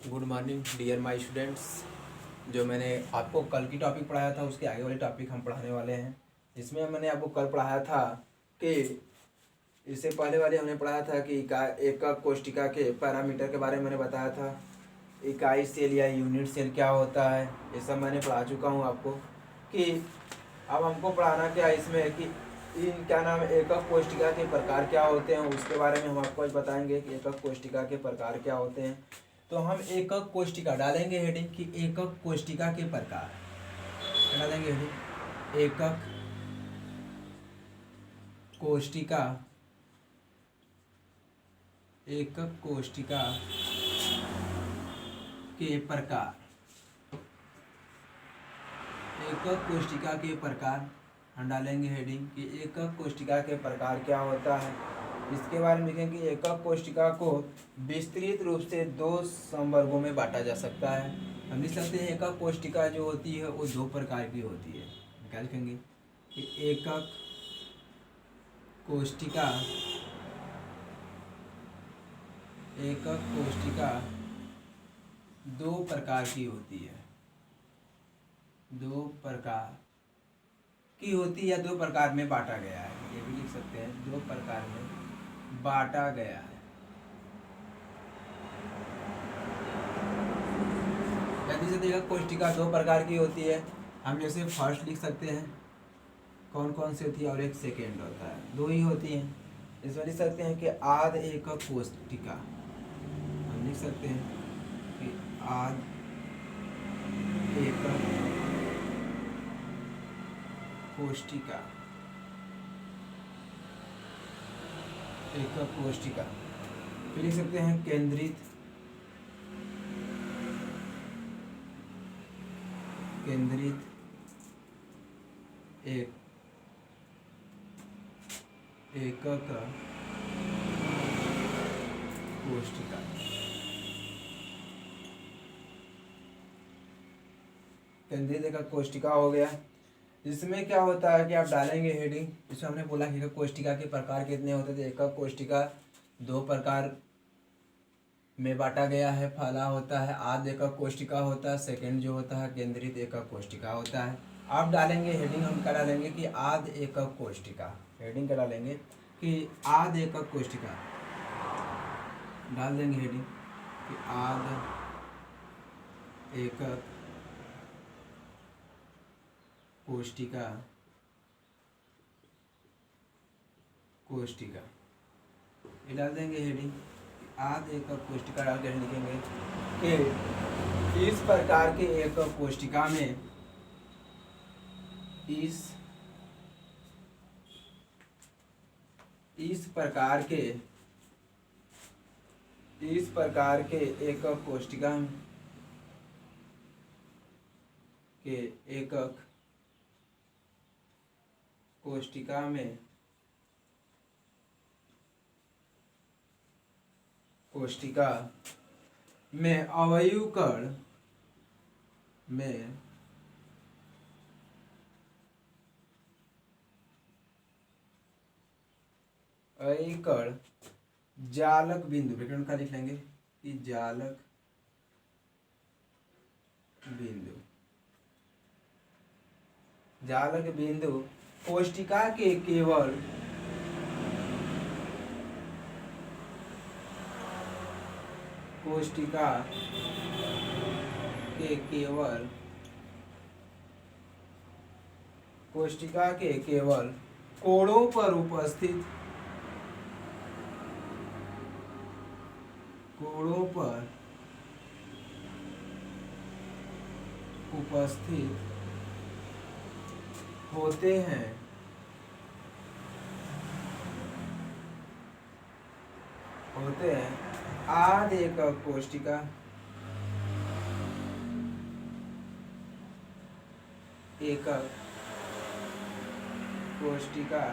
Good morning dear my students. जो मैंने आपको कल की टॉपिक पढ़ाया था उसके आगे वाले टॉपिक हम पढ़ाने वाले हैं। इसमें मैंने आपको कल पढ़ाया था कि इससे पहले वाले हमने पढ़ाया था कि एकक कोष्टिका के पैरामीटर के बारे में मैंने बताया था। इकाई सेल या यूनिट सेल क्या होता है, ये सब मैंने पढ़ा चुका हूँ आपको। कि अब हमको पढ़ाना क्या है इसमें कि इन क्या नाम है एकक कोष्टिका के प्रकार क्या होते हैं, उसके बारे में हम आपको आज बताएंगे कि एकक कोष्टिका के प्रकार क्या होते हैं। तो हम एकक कोष्टिका डालेंगे हेडिंग कि एकक कोष्टिका के प्रकार, क्या डालेंगे हेडिंग, एकक कोष्टिका, एकक कोष्टिका के प्रकार, एकक कोष्टिका के प्रकार हम डालेंगे हेडिंग कि एकक कोष्टिका के प्रकार क्या होता है। इसके बारे में लिखेंगे कि एकक कोष्टिका को विस्तृत रूप से दो संवर्गों में बांटा जा सकता है। हम लिख सकते हैं एकक कोष्टिका जो होती है वो दो प्रकार की होती है। क्या लिखेंगे कि एकक कोष्टिका, एकक कोष्टिका दो प्रकार की होती है, दो प्रकार की होती है या दो प्रकार में बांटा गया है, ये भी लिख सकते हैं, दो प्रकार में बांटा गया है। जैसे देखा कोष्टिका दो प्रकार की होती है, हम जैसे फर्स्ट लिख सकते हैं, कौन कौन सी होती है, और एक सेकेंड होता है, दो ही होती हैं। इसमें लिख सकते हैं कि आद एकक कोष्टिका, हम लिख सकते हैं कि आद एकक कोष्टिका, एकक कोष्टिका। फिर लिख सकते हैं केंद्रित, केंद्रित एक एकक कोष्टिका। केंद्रित एकक कोष्टिका हो गया। इसमें क्या होता है कि आप डालेंगे हेडिंग, इसमें हमने बोला कि एकक कोष्टिका के प्रकार कितने होते थे। एकक कोष्टिका दो प्रकार में बांटा गया है, पहला होता है आद एकक कोष्टिका होता है, सेकंड जो होता है केंद्रित एकक कोष्टिका होता है। आप डालेंगे हेडिंग, हम क्या डालेंगे कि आद एकक कोष्टिका, हेडिंग क्या डालेंगे कि आद एकक कोष्टिका, डाल देंगे हेडिंग कि आद एकक कोष्टिका, कोष्टिका ये डाल देंगे हेडिंग। आद एकक कोष्टिका डाल कर लिखेंगे कि इस प्रकार के एकक कोष्टिका में इस प्रकार के एकक कोष्टिका के एकक कोष्टिका में अवयव कण में अवयव जालक बिंदु, ब्रैकेट का लिख लेंगे कि जालक बिंदु, जालक बिंदु कोष्टिका के केवल कोष्टिका के केवल कोणों पर उपस्थित, कोणों पर उपस्थित होते हैं, आद एकक कोष्टिका, एकक कोष्टिका,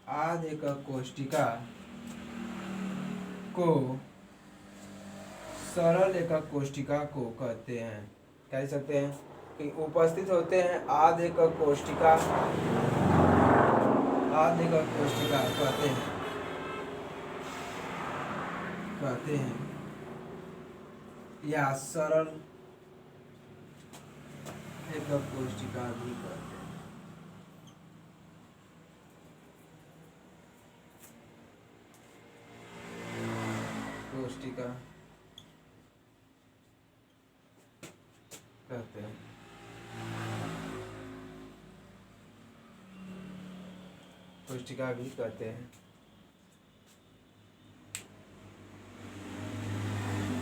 आद एकक कोष्टिका को सरल एकक कोष्टिका को कहते हैं। कह सकते हैं कि उपस्थित होते हैं आद एकक कोष्टिका, आद एकक कोष्टिका कहते हैं, कहते हैं या सरल एकक कोशिका भी कहते हैं। कोशिका कहते हैं। कोशिका भी कहते हैं।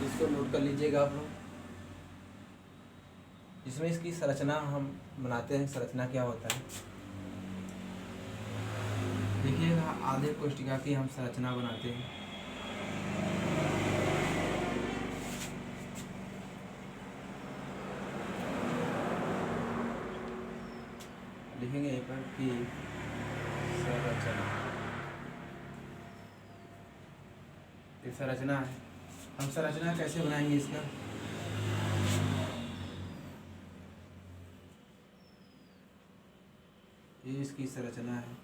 इसको नोट कर लीजिएगा आप लोग। इसमें इसकी संरचना हम बनाते हैं। संरचना क्या होता है देखिएगा। आधे कोशिका की हम संरचना बनाते हैं। लिखेंगे यहाँ पर कि संरचना, ये संरचना है। हम संरचना कैसे बनाएंगे इसका, ये इसकी संरचना है।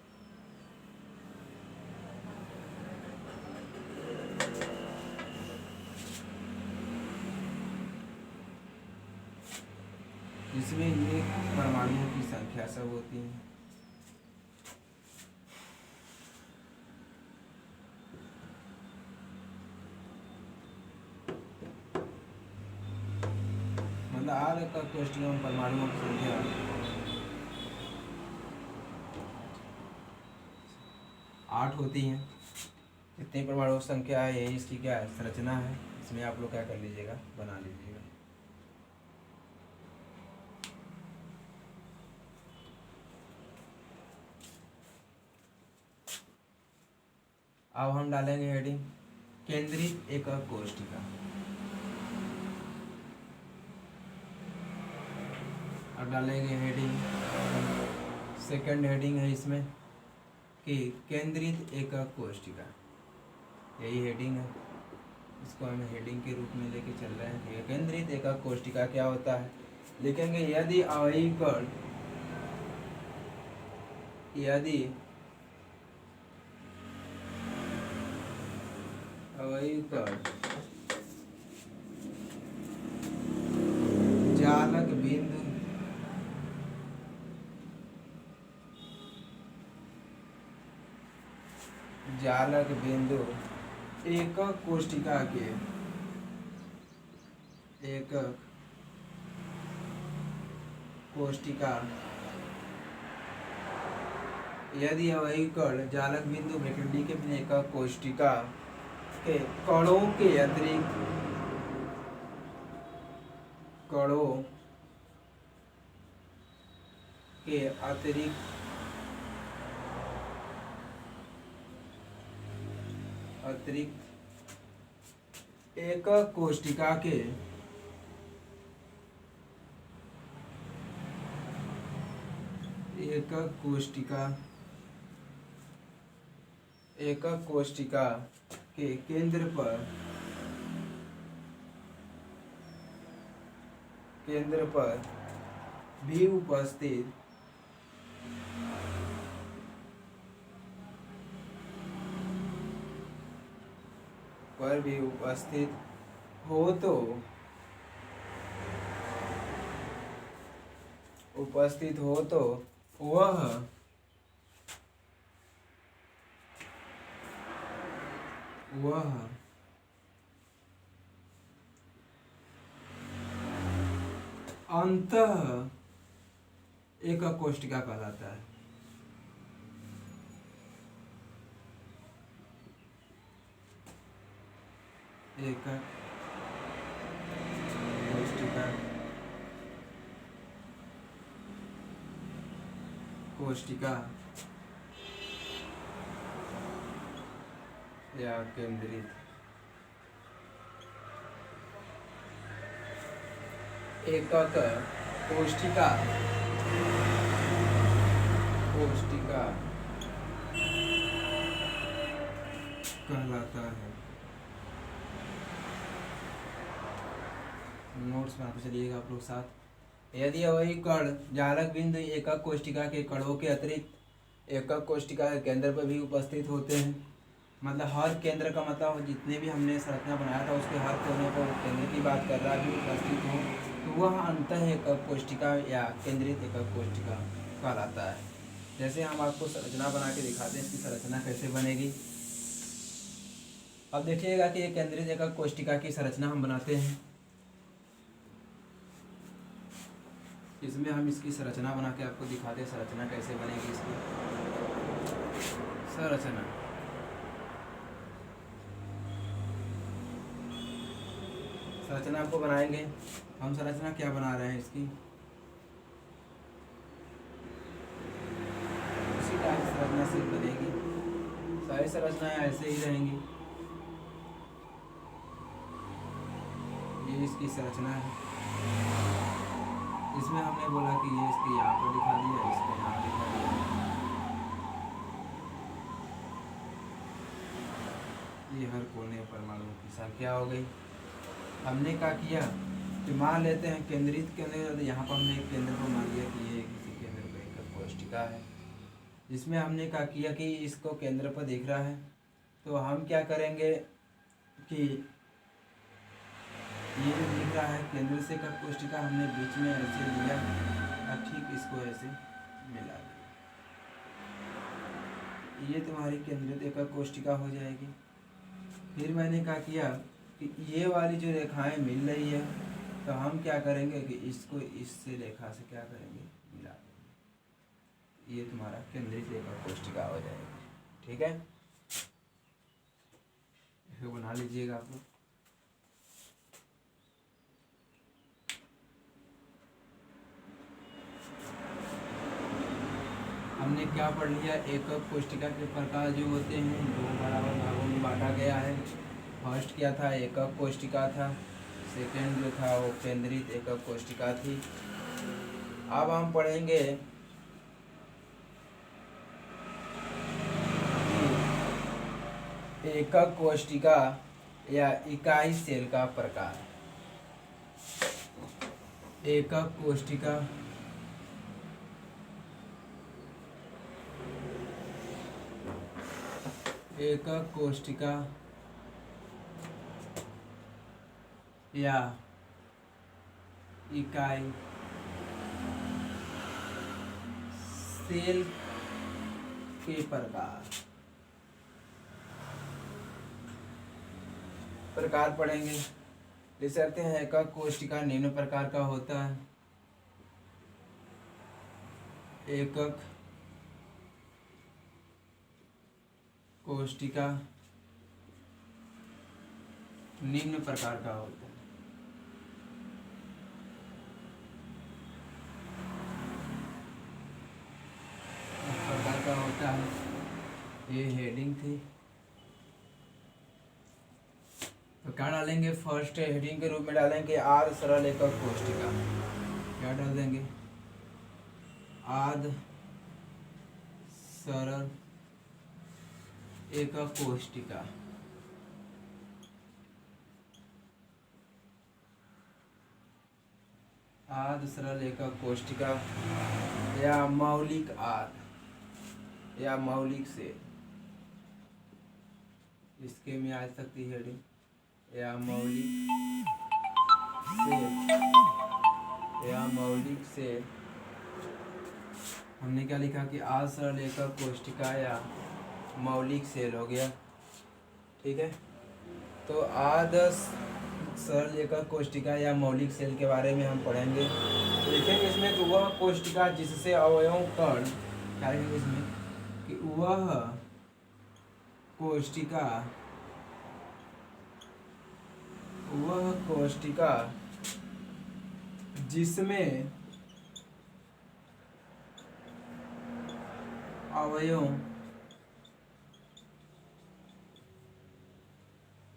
जिसमें ये परमाणुओं की संख्या सब होती है। मतलब आर का कोष्ठक में परमाणुओं की संख्या 8 होती है। इतनी परमाणु संख्या है, यही इसकी क्या है, संरचना है। इसमें आप लोग क्या कर लीजिएगा, बना लीजिएगा। अब हम डालेंगे हेडिंग केंद्रित एकक कोशिका। अब डालेंगे हेडिंग, सेकंड हेडिंग है इसमें कि केंद्रित एकक कोशिका, यही हेडिंग है। इसको हम हेडिंग के रूप में लेके चल रहे हैं कि केंद्रित एकक कोशिका क्या होता है। लिखेंगे यदि अवयवी कण, यदि अवयवी कण जालक बिंदु एकक कोशिका के एकक कोशिका, यदि अवयवी कण जालक बिंदु ब्रैकेट डी के बिना एकक कोशिका के कणों के अतिरिक्त एकक कोशिका के केंद्र पर भी उपस्थित हो तो वह अंतः एकक कोशिका कहलाता है। एकक कोशिका या केंद्रित एकक कोशिका कहलाता है। नोट्स बनाते चलिएगा आप लोग साथ। यदि अवयवी कण जालक बिंदु एकक कोशिका के कणों के अतिरिक्त एकक कोशिका के केंद्र पर भी उपस्थित होते हैं मतलब हर केंद्र का मतलब जितने भी हमने संरचना बनाया था उसके हर कोने पर केंद्र की बात कर रहा है, जो उपस्थित हो तो वह अंतः एकक कोशिका या केंद्रित एकक कोशिका कहलाता है। जैसे हम आपको संरचना बना के दिखाते हैं, इसकी संरचना कैसे बनेगी। अब देखिएगा कि एक केंद्रित एकक कोशिका की संरचना हम बनाते हैं। इसमें हम इसकी संरचना बना के आपको दिखाते हैं संरचना कैसे बनेगी। इसकी संरचना आपको बनाएंगे हम। संरचना क्या बना रहे हैं इसकी, उसी टाइप संरचना से बनेगी। सारी संरचनाएं ऐसे ही रहेंगी। ये इसकी संरचना है। इसमें हमने बोला कि ये इसके यहाँ पर दिखा दिया, इसको यहाँ दिखा दिया। ये हर कोने परमाणु की संख्या हो गई। हमने क्या किया कि मान लेते हैं केंद्रित केंद्र, यहाँ पर हमने एक केंद्र को मान लिया कि ये किसी केंद्र पर एकक कोशिका है, जिसमें हमने क्या किया कि इसको केंद्र पर देख रहा है। तो हम क्या करेंगे कि ये जो दिख रहा है केंद्र से एकक कोशिका, हमने बीच में ऐसे लिया और ठीक इसको ऐसे मिला दिया। ये तुम्हारी केंद्रित एकक कोशिका हो जाएगी। फिर मैंने क्या किया कि ये वाली जो रेखाएं मिल रही है, तो हम क्या करेंगे कि इसको इससे रेखा से क्या करेंगे, मिला देंगे। ये तुम्हारा केंद्रित एकक कोशिका हो जाएगी। ठीक है, इसको बना लीजिएगा आप लोग। हमने क्या पढ़ लिया, एकक कोशिका के प्रकार जो होते हैं दो बराबर भागों में बांटा गया है। फर्स्ट क्या था, एकक कोशिका था। सेकेंड जो था वो केंद्रित एकक कोशिका थी। अब हम पढ़ेंगे एकक कोशिका या इकाई सेल का प्रकार। एकक कोशिका या इकाई सेल के प्रकार पढ़ेंगे। जैसे कहते हैं एकक कोशिका निम्न प्रकार का होता है। एकक कोशिका निम्न प्रकार का होता है। इस प्रकार का होता है। ये हेडिंग थी, तो क्या डालेंगे, फर्स्ट हेडिंग के रूप में डालेंगे आद सरल एकक कोशिका। क्या डाल देंगे, आद सरल एकक कोशिका। आद सरल एकक कोशिका या मौलिक आद या मौलिक सेल, इसके में आ सकती है हेडिंग या मौलिक सेल या मौलिक सेल। हमने क्या लिखा कि आद सरल एकक कोशिका या मौलिक सेल हो गया। ठीक है, तो आद सरल एकक कोशिका या मौलिक सेल के बारे में हम पढ़ेंगे। देखेंगे इसमें कि वह कोशिका जिससे अवयव कण, क्या लिखेंगे इसमें कि वह कोशिका जिसमें अवयव,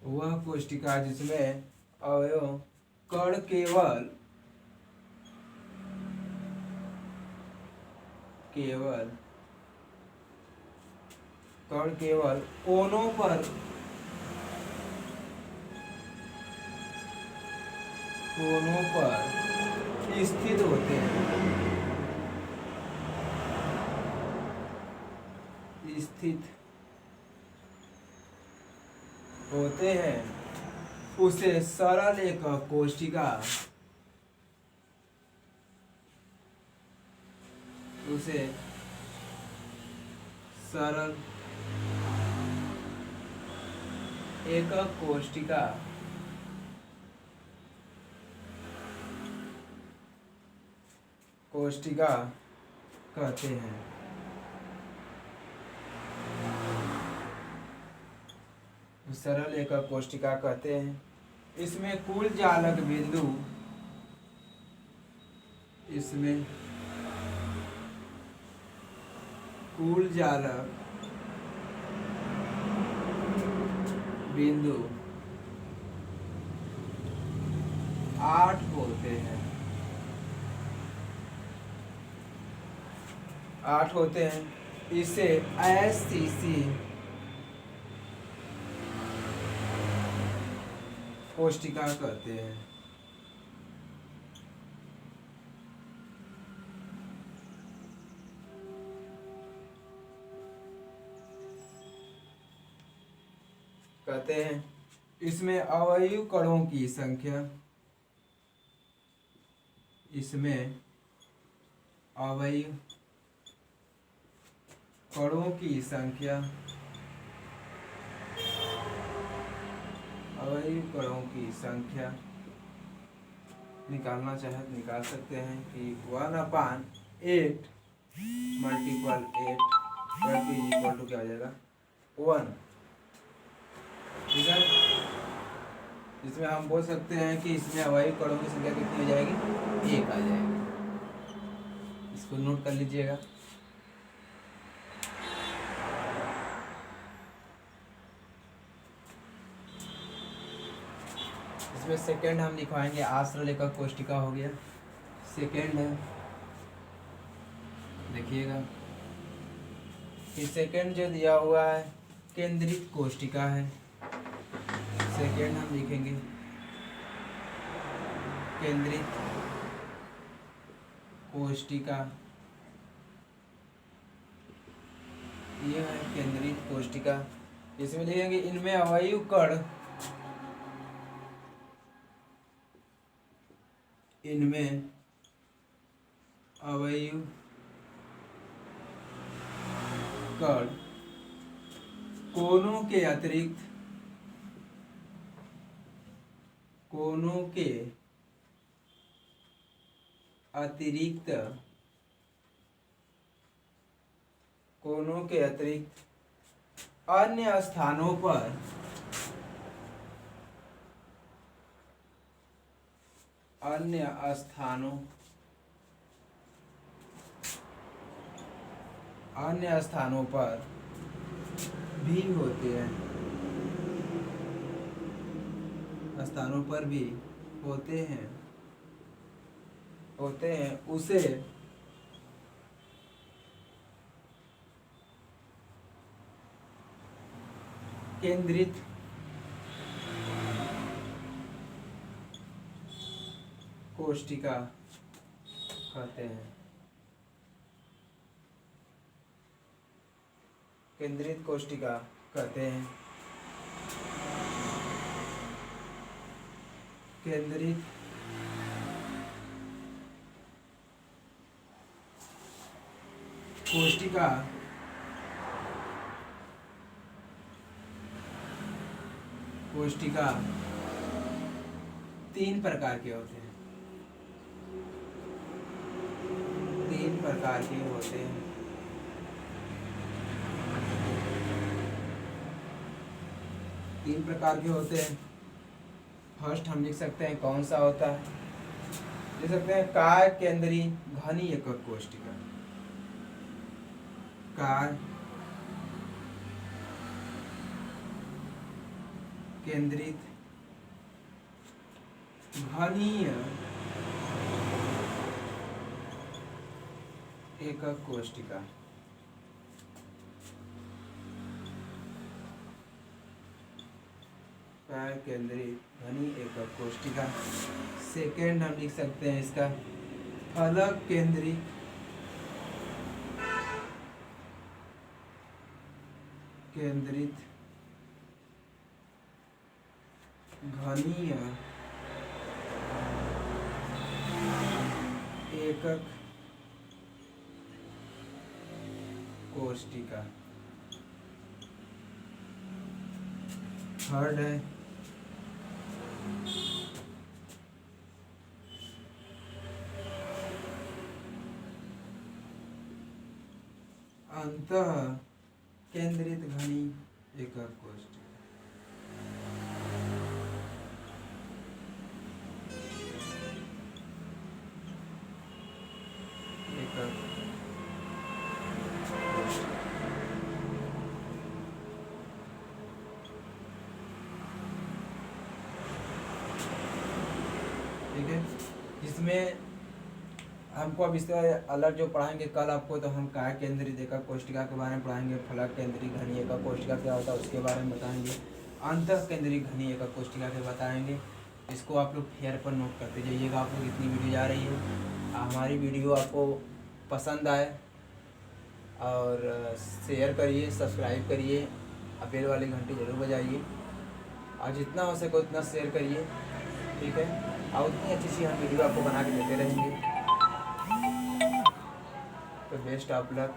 वह कोशिका जिसमें अवयव कण केवल कोनों पर स्थित होते हैं। होते हैं उसे सरल एक कोशिका, उसे सरल एक कोशिका कहते हैं। सरल एक कोशिका कहते हैं। इसमें कुल जालक बिंदु, इसमें कुल जालक बिंदु 8 होते हैं, 8 होते हैं। इसे SCC कोशिका कहते हैं। कहते हैं इसमें अवयव कणों की संख्या, इसमें अवयव कणों की संख्या, अवयव कणों की संख्या निकालना चाहे तो निकाल सकते हैं कि 1/8 मल्टीपल 8 इक्वल टू क्या हो जाएगा 1। ठीक है, इसमें हम बोल सकते हैं कि इसमें अवयव कणों की संख्या कितनी हो जाएगी, 1 आ जाएगी। इसको नोट कर लीजिएगा। इसमें सेकेंड हम लिखवाएंगे, आश्रय लेखक कोष्टिका हो गया। सेकेंड है, देखिएगा कि सेकेंड जो दिया हुआ है केंद्रित कोष्टिका है। सेकेंड हम लिखेंगे केंद्रित कोष्टिका, ये है केंद्रित कोष्टिका। इसमें लिखेंगे इनमें अवयव कण, इनमें अवयव कण कोनों के अतिरिक्त, कोनों के अतिरिक्त, कोनों के अतिरिक्त अन्य स्थानों पर, अन्य स्थानों, अन्य स्थानों पर भी होते हैं, स्थानों पर भी होते हैं, होते हैं उसे केंद्रित कोष्टिका कहते हैं। केंद्रित कोष्टिका कहते हैं। केंद्रित कोष्टिका कोष्टिका 3 प्रकार के होते हैं, 3 प्रकार के होते हैं। तीन प्रकार के होते हैं। फर्स्ट हम लिख सकते हैं कौन सा होता है, लिख सकते हैं काय केंद्रीय घनी एकक कोष्टिका, काय केंद्रित घनीय एकक कोष्टिका। काय केंद्रित घनी एकक कोष्टिका। सेकेंड हम लिख सकते हैं इसका फलक केंद्रित घनीय एकक कोष्टिका। थर्ड है अंतः केंद्रित घनी एकक कोष्टिका। ठीक है, इसमें हमको अब इससे अलग जो पढ़ाएंगे कल आपको, तो हम काय केंद्रित एकक कोष्टिका के बारे में पढ़ाएंगे, फलक केंद्रित घनी एकक कोष्टिका क्या होता है उसके बारे में बताएंगे, अंतः केंद्रित घनी एकक कोष्टिका के बताएंगे। इसको आप लोग फेयर पर नोट करते जाइएगा। आप लोग इतनी वीडियो जा रही है, हमारी वीडियो आपको पसंद आए और शेयर करिए, सब्सक्राइब करिए, बेल वाली घंटी जरूर बजाइए और जितना हो सके उतना शेयर करिए। ठीक है, और उतनी अच्छी सी हम वीडियो आपको बना के देते रहेंगे। तो बेस्ट ऑफ लक।